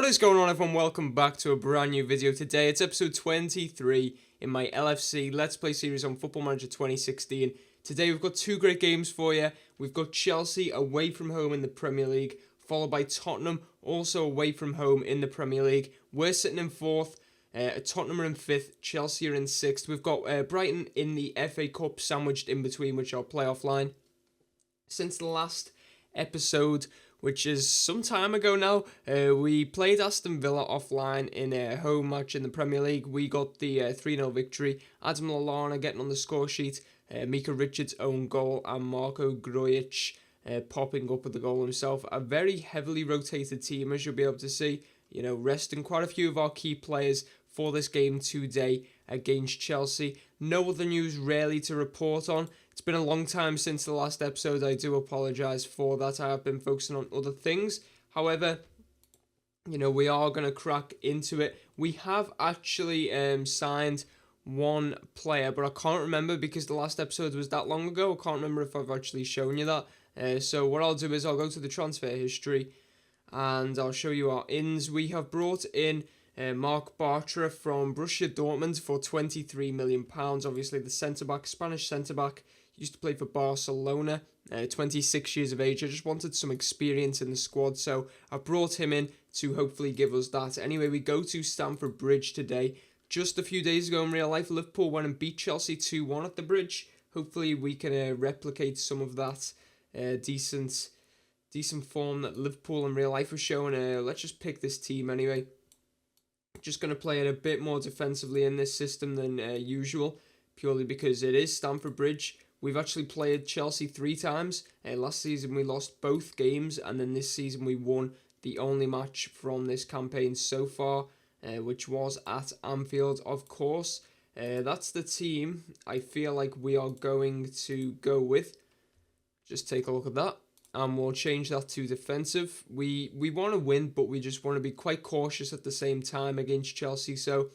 is going on, everyone? Welcome back to a brand new video. Today it's episode 23 in my LFC Let's Play series on Football Manager 2016. Today we've got two great games for you. We've got Chelsea away from home in the Premier League, followed by Tottenham also away from home in the Premier League. We're sitting in fourth, Tottenham are in fifth, Chelsea are in sixth. We've got Brighton in the FA Cup sandwiched in between, which I'll play offline. Since the last episode, which is some time ago now, we played Aston Villa offline in a home match in the Premier League. We got the 3-0 victory. Adam Lallana getting on the score sheet, Mika Richards' own goal, and Marko Grujic popping up with the goal himself. A very heavily rotated team, as you'll be able to see. You know, resting quite a few of our key players for this game today against Chelsea. No other news really to report on. It's been a long time since the last episode. I do apologise for that. I have been focusing on other things. However, you know, we are going to crack into it. We have actually signed one player, but I can't remember because the last episode was that long ago. I can't remember if I've actually shown you that. So what I'll do is I'll go to the transfer history and I'll show you our ins. We have brought in Marc Bartra from Borussia Dortmund for £23 million. Obviously the centre-back, Spanish centre-back, used to play for Barcelona, 26 years of age. I just wanted some experience in the squad, so I brought him in to hopefully give us that. Anyway, we go to Stamford Bridge today. Just a few days ago in real life, Liverpool went and beat Chelsea 2-1 at the Bridge. Hopefully we can replicate some of that decent form that Liverpool in real life was showing. Let's just pick this team anyway. Just going to play it a bit more defensively in this system than usual, purely because it is Stamford Bridge. We've actually played Chelsea 3 times. Last season we lost both games, and then this season we won the only match from this campaign so far, which was at Anfield, of course. That's the team I feel like we are going to go with. Just take a look at that, and we'll change that to defensive. We want to win, but we just want to be quite cautious at the same time against Chelsea. So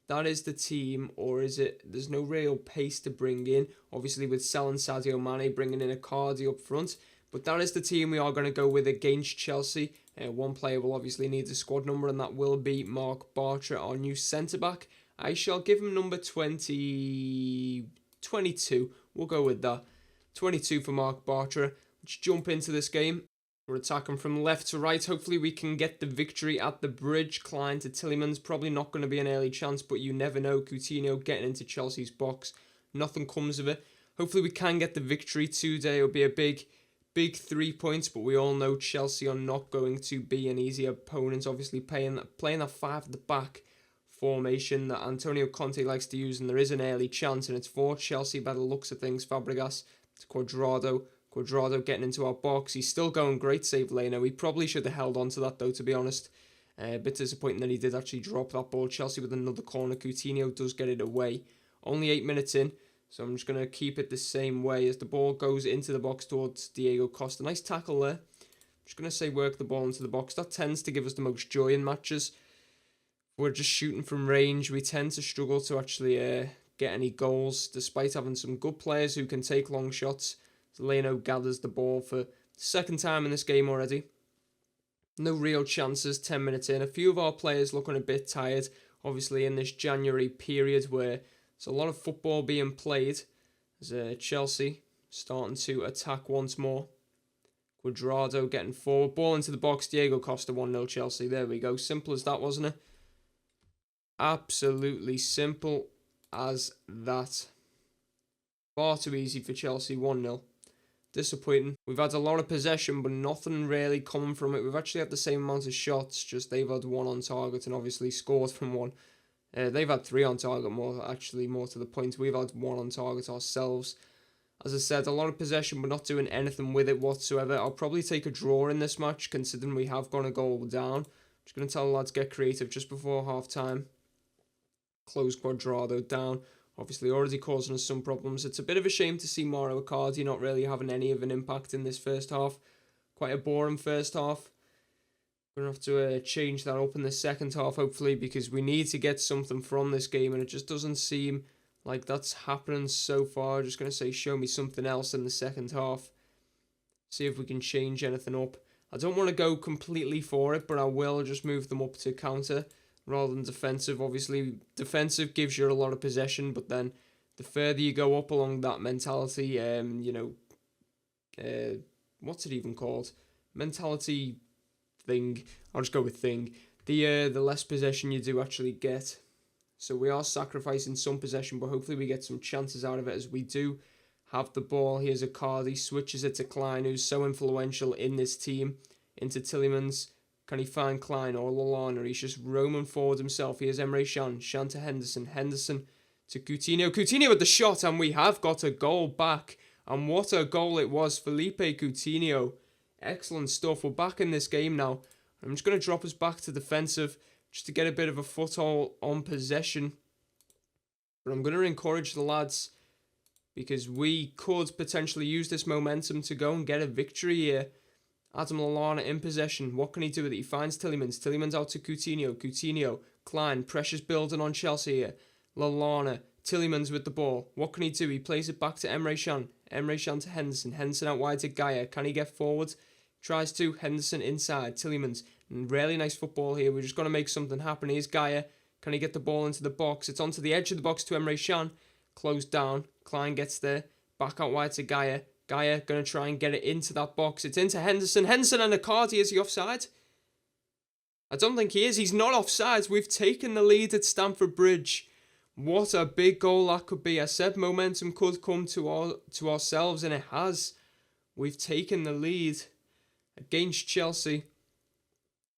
that is the team, or is it? There's no real pace to bring in. Obviously, with selling Sadio Mane, bringing in a Cardi up front. But that is the team we are going to go with against Chelsea. One player will obviously need the squad number, and that will be Marc Bartra, our new centre-back. I shall give him number 22. We'll go with that. 22 for Marc Bartra. Let's jump into this game. We're attacking from left to right. Hopefully we can get the victory at the Bridge. Klein to Tielemans. Probably not going to be an early chance, but you never know. Coutinho getting into Chelsea's box. Nothing comes of it. Hopefully we can get the victory today. It'll be a big 3 points, but we all know Chelsea are not going to be an easy opponent. Obviously playing that 5 at the back formation that Antonio Conte likes to use, and there is an early chance, and it's for Chelsea by the looks of things. Fabregas to Cuadrado. Cuadrado getting into our box. He's still going. Great save, Leno. He probably should have held on to that, though, to be honest. A bit disappointing that he did actually drop that ball. Chelsea with another corner. Coutinho does get it away. Only 8 minutes in, so I'm just going to keep it the same way as the ball goes into the box towards Diego Costa. Nice tackle there. Just going to say work the ball into the box. That tends to give us the most joy in matches. We're just shooting from range. We tend to struggle to actually get any goals, despite having some good players who can take long shots. Leno gathers the ball for the second time in this game already. No real chances 10 minutes in. A few of our players looking a bit tired, obviously in this January period where there's a lot of football being played. There's Chelsea starting to attack once more. Cuadrado getting forward. Ball into the box. Diego Costa 1-0 Chelsea. There we go. Simple as that, wasn't it? Absolutely simple as that. Far too easy for Chelsea. 1-0. Disappointing. We've had a lot of possession, but nothing really coming from it. We've actually had the same amount of shots, just they've had 1 on target and obviously scored from 1. They've had 3 on target, more to the point. We've had 1 on target ourselves. As I said, a lot of possession, but not doing anything with it whatsoever. I'll probably take a draw in this match, considering we have gone a goal down. Just going to tell the lads get creative just before half-time. Close Cuadrado down. Obviously already causing us some problems. It's a bit of a shame to see Mauro Icardi not really having any of an impact in this first half. Quite a boring first half. We're going to have to change that up in the second half, hopefully, because we need to get something from this game, and it just doesn't seem like that's happening so far. Just going to say show me something else in the second half. See if we can change anything up. I don't want to go completely for it, but I will just move them up to counter rather than defensive. Obviously, defensive gives you a lot of possession, but then the further you go up along that mentality, what's it even called? Mentality thing. I'll just go with thing. The less possession you do actually get. So we are sacrificing some possession, but hopefully we get some chances out of it as we do have the ball. Here's Icardi, switches it to Klein, who's so influential in this team, into Tielemans. Can he find Klein or Lallana? He's just roaming forward himself. Here's Emre Can, Can to Henderson, Henderson to Coutinho. Coutinho with the shot, and we have got a goal back. And what a goal it was, Felipe Coutinho. Excellent stuff. We're back in this game now. I'm just going to drop us back to defensive just to get a bit of a foothold on possession. But I'm going to encourage the lads because we could potentially use this momentum to go and get a victory here. Adam Lallana in possession. What can he do with it? He finds Tielemans. Tielemans out to Coutinho. Coutinho. Klein. Pressure's building on Chelsea here. Lallana. Tielemans with the ball. What can he do? He plays it back to Emre Can. Emre Can to Henderson. Henderson out wide to Gaia. Can he get forward? Tries to. Henderson inside. Tielemans. Really nice football here. We're just going to make something happen. Here's Gaia. Can he get the ball into the box? It's onto the edge of the box to Emre Can. Closed down. Klein gets there. Back out wide to Gaia. Gaia going to try and get it into that box. It's into Henderson. Henderson and Icardi. Is he offside? I don't think he is. He's not offside. We've taken the lead at Stamford Bridge. What a big goal that could be. I said momentum could come to ourselves, and it has. We've taken the lead against Chelsea.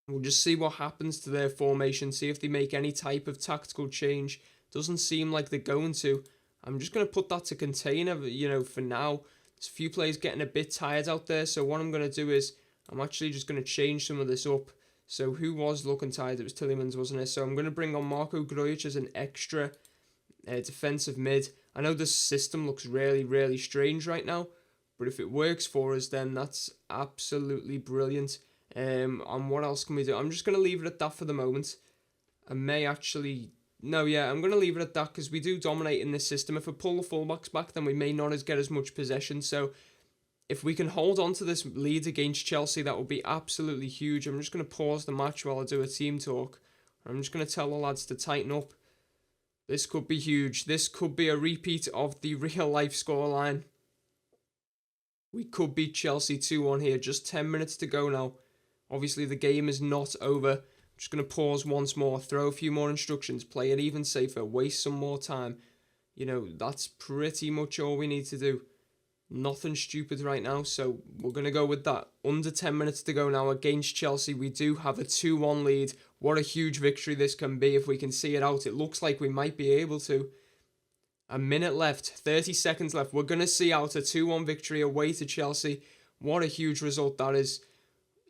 We'll just see what happens to their formation, see if they make any type of tactical change. Doesn't seem like they're going to. I'm just going to put that to container, for now. There's a few players getting a bit tired out there, so what I'm going to do is I'm actually just going to change some of this up. So who was looking tired? It was Tielemans, wasn't it? So I'm going to bring on Marco Grujic as an extra defensive mid. I know this system looks really, really strange right now, but if it works for us, then that's absolutely brilliant. And what else can we do? I'm just going to leave it at that for the moment. I may actually... No, yeah, I'm going to leave it at that because we do dominate in this system. If we pull the fullbacks back, then we may not get as much possession. So if we can hold on to this lead against Chelsea, that would be absolutely huge. I'm just going to pause the match while I do a team talk. I'm just going to tell the lads to tighten up. This could be huge. This could be a repeat of the real-life scoreline. We could beat Chelsea 2-1 here. Just 10 minutes to go now. Obviously, the game is not over. I'm just going to pause once more, throw a few more instructions, play it even safer, waste some more time. That's pretty much all we need to do. Nothing stupid right now, so we're going to go with that. Under 10 minutes to go now against Chelsea. We do have a 2-1 lead. What a huge victory this can be if we can see it out. It looks like we might be able to. A minute left, 30 seconds left. We're going to see out a 2-1 victory away to Chelsea. What a huge result that is.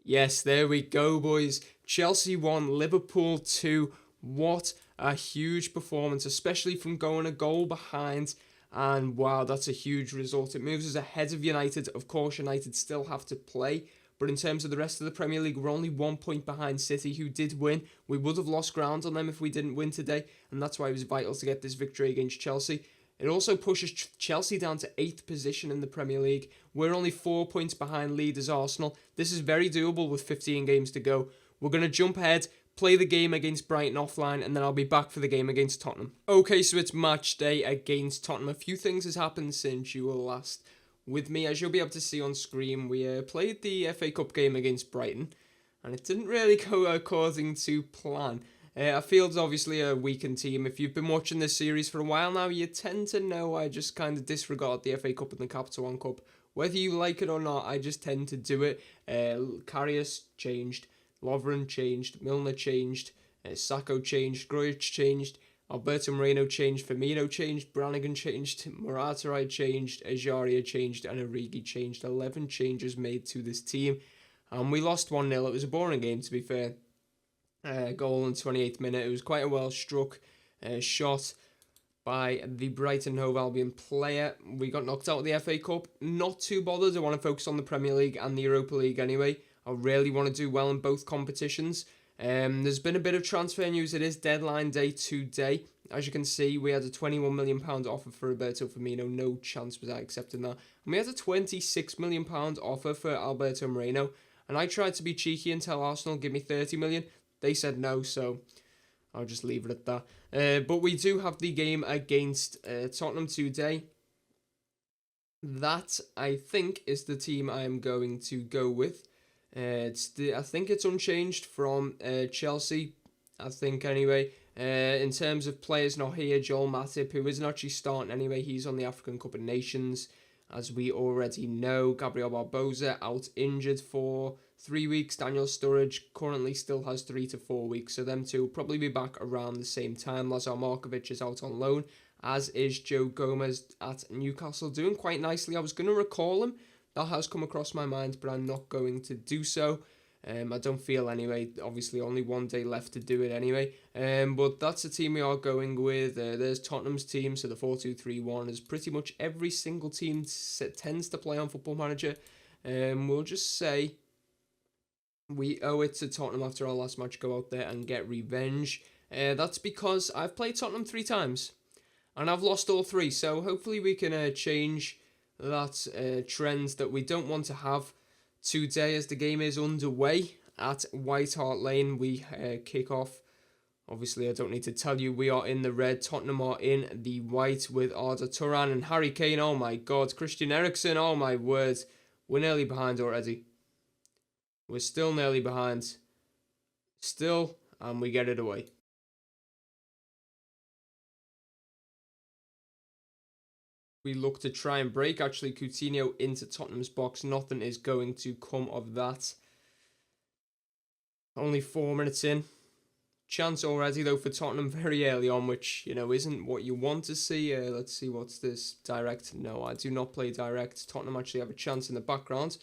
Yes, there we go, boys. Chelsea 1, Liverpool 2. What a huge performance, especially from going a goal behind. And wow, that's a huge result. It moves us ahead of United. Of course, United still have to play. But in terms of the rest of the Premier League, we're only 1 point behind City, who did win. We would have lost ground on them if we didn't win today. And that's why it was vital to get this victory against Chelsea. It also pushes Chelsea down to 8th position in the Premier League. We're only 4 points behind leaders Arsenal. This is very doable with 15 games to go. We're going to jump ahead, play the game against Brighton offline, and then I'll be back for the game against Tottenham. Okay, so it's match day against Tottenham. A few things has happened since you were last with me. As you'll be able to see on screen, we played the FA Cup game against Brighton, and it didn't really go according to plan. Our field's obviously a weakened team. If you've been watching this series for a while now, you tend to know I just kind of disregard the FA Cup and the Capital One Cup. Whether you like it or not, I just tend to do it. Karius changed, Lovren changed, Milner changed, Sacco changed, Grujic changed, Alberto Moreno changed, Firmino changed, Brannigan changed, Morata changed, Ejaria changed, and Origi changed. 11 changes made to this team. And we lost 1-0. It was a boring game, to be fair. Goal in 28th minute. It was quite a well struck shot by the Brighton Hove Albion player. We got knocked out of the FA Cup. Not too bothered. I want to focus on the Premier League and the Europa League anyway. I really want to do well in both competitions. There's been a bit of transfer news. It is deadline day today. As you can see, we had a £21 million offer for Roberto Firmino. No chance was I accepting that. And we had a £26 million offer for Alberto Moreno. And I tried to be cheeky and tell Arsenal, give me 30 million. They said no, so I'll just leave it at that. But we do have the game against Tottenham today. That, I think, is the team I am going to go with. I think it's unchanged from Chelsea, I think, anyway. In terms of players not here, Joel Matip, who isn't actually starting anyway, he's on the African Cup of Nations, as we already know. Gabriel Barbosa out injured for 3 weeks. Daniel Sturridge currently still has 3 to 4 weeks, so them two will probably be back around the same time. Lazar Markovic is out on loan, as is Joe Gomez at Newcastle, doing quite nicely. I was going to recall him. That has come across my mind, but I'm not going to do so. I don't feel anyway. Obviously, only 1 day left to do it anyway. But that's the team we are going with. There's Tottenham's team, so the 4-2-3-1 is pretty much every single team tends to play on Football Manager. We'll just say we owe it to Tottenham after our last match, go out there and get revenge. That's because I've played Tottenham 3 times, and I've lost all 3. So hopefully we can change that trend that we don't want to have today, as the game is underway at White Hart Lane. We kick off. Obviously, I don't need to tell you, we are in the red. Tottenham are in the white with Arda Turan and Harry Kane. Oh my God. Christian Eriksen. Oh my word. We're nearly behind already. We're still nearly behind. Still, and we get it away. We look to try and break, actually, Coutinho into Tottenham's box. Nothing is going to come of that. Only 4 minutes in. Chance already, though, for Tottenham very early on, which, you know, isn't what you want to see. Let's see, what's this? Direct? No, I do not play direct. Tottenham actually have a chance in the background.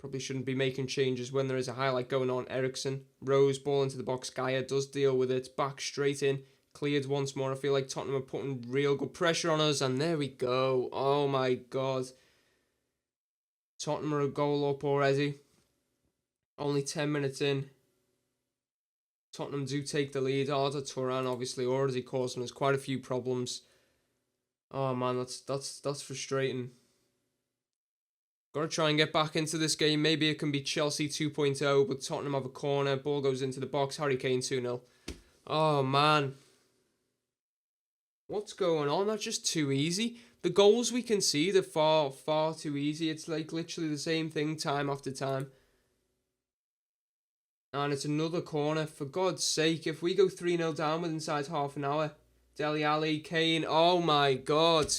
Probably shouldn't be making changes when there is a highlight going on. Eriksen, Rose, ball into the box. Gaia does deal with it. Back straight in. Cleared once more. I feel like Tottenham are putting real good pressure on us, and there we go. Oh my God. Tottenham are a goal up already. Only 10 minutes in. Tottenham do take the lead. Arda Turan obviously already causing us quite a few problems. Oh man, that's frustrating. Got to try and get back into this game. Maybe it can be Chelsea 2.0, but Tottenham have a corner. Ball goes into the box. Harry Kane 2-0. Oh man. What's going on? That's just too easy. The goals we concede are far, far too easy. It's like literally the same thing time after time. And it's another corner. For God's sake, if we go 3-0 down with inside half an hour. Dele Alli, Kane. Oh my God.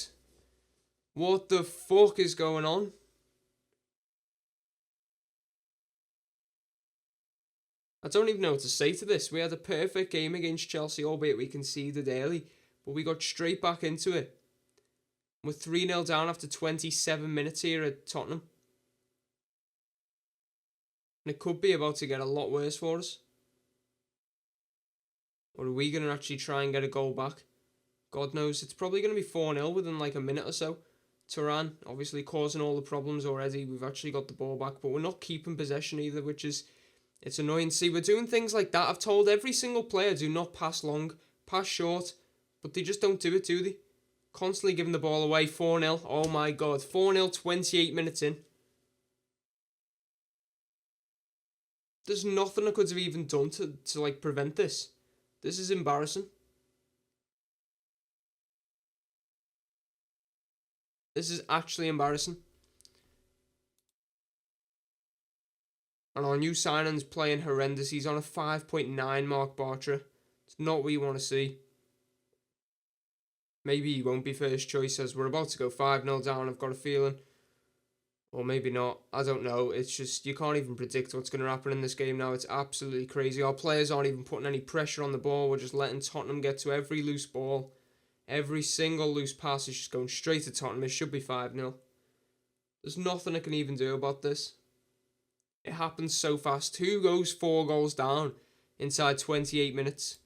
What the fuck is going on? I don't even know what to say to this. We had a perfect game against Chelsea, albeit we conceded early. But we got straight back into it. We're 3-0 down after 27 minutes here at Tottenham. And it could be about to get a lot worse for us. Or are we going to actually try and get a goal back? God knows. It's probably going to be 4-0 within like a minute or so. Turan obviously causing all the problems already. We've actually got the ball back, but we're not keeping possession either, which is... It's annoying. See, we're doing things like that. I've told every single player, do not pass long, pass short. But they just don't do it, do they? Constantly giving the ball away. 4-0. Oh my God. 4-0, 28 minutes in. There's nothing I could have even done to like prevent this. This is embarrassing. This is actually embarrassing. And our new signing's playing horrendous. He's on a 5.9 mark, Bartra. It's not what you want to see. Maybe he won't be first choice, as we're about to go 5-0 down, I've got a feeling. Or maybe not. I don't know. It's just, you can't even predict what's going to happen in this game now. It's absolutely crazy. Our players aren't even putting any pressure on the ball. We're just letting Tottenham get to every loose ball. Every single loose pass is just going straight to Tottenham. It should be 5-0. There's nothing I can even do about this. It happens so fast. 4 goals down inside 28 minutes.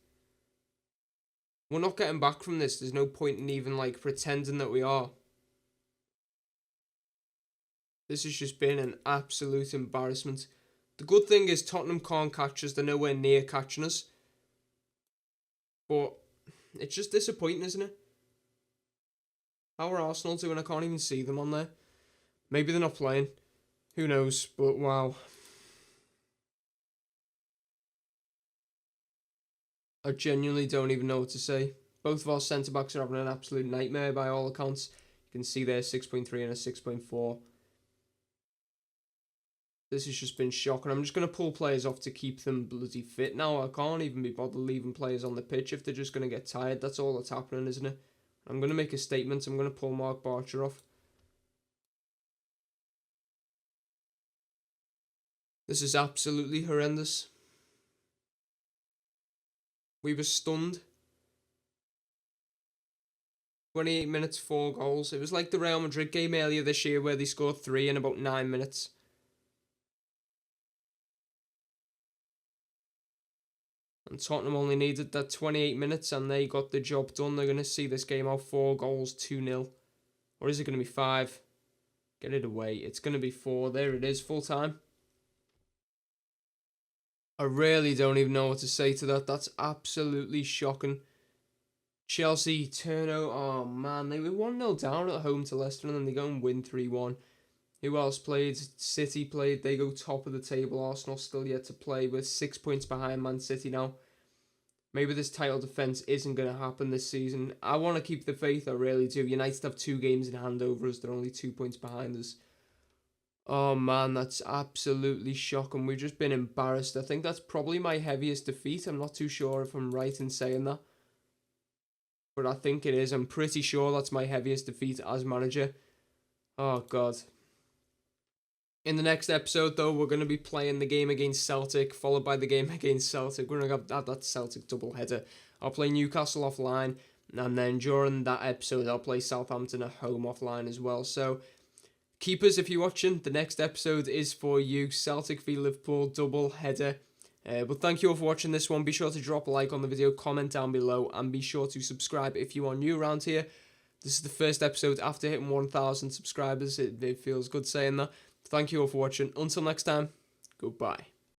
We're not getting back from this. There's no point in even like pretending that we are. This has just been an absolute embarrassment. The good thing is Tottenham can't catch us. They're nowhere near catching us. But it's just disappointing, isn't it? How are Arsenal doing? I can't even see them on there. Maybe they're not playing. Who knows? But wow. I genuinely don't even know what to say. Both of our centre-backs are having an absolute nightmare by all accounts. You can see there 6.3 and a 6.4. This has just been shocking. I'm just going to pull players off to keep them bloody fit now. I can't even be bothered leaving players on the pitch if they're just going to get tired. That's all that's happening, isn't it? I'm going to make a statement. I'm going to pull Mark Barcher off. This is absolutely horrendous. We were stunned. 28 minutes, 4 goals. It was like the Real Madrid game earlier this year where they scored 3 in about 9 minutes. And Tottenham only needed that 28 minutes and they got the job done. They're going to see this game out 4 goals, 2-0. Or is it going to be 5? Get it away. It's going to be 4. There it is, full time. I really don't even know what to say to that. That's absolutely shocking. Chelsea, turnover. Oh man, they were 1-0 down at home to Leicester and then they go and win 3-1. Who else played? City played. They go top of the table. Arsenal still yet to play. We're 6 points behind Man City now. Maybe this title defence isn't going to happen this season. I want to keep the faith, I really do. United have 2 games in hand over us. They're only 2 points behind us. Oh man, that's absolutely shocking. We've just been embarrassed. I think that's probably my heaviest defeat. I'm not too sure if I'm right in saying that. But I think it is. I'm pretty sure that's my heaviest defeat as manager. Oh god. In the next episode, though, we're going to be playing the game against Celtic, followed by the game against Celtic. We're going to have that Celtic doubleheader. I'll play Newcastle offline, and then during that episode, I'll play Southampton at home offline as well. So, keepers, if you're watching, the next episode is for you. Celtic v Liverpool doubleheader. But thank you all for watching this one. Be sure to drop a like on the video, comment down below, and be sure to subscribe if you are new around here. This is the first episode after hitting 1,000 subscribers. It feels good saying that. Thank you all for watching. Until next time, goodbye.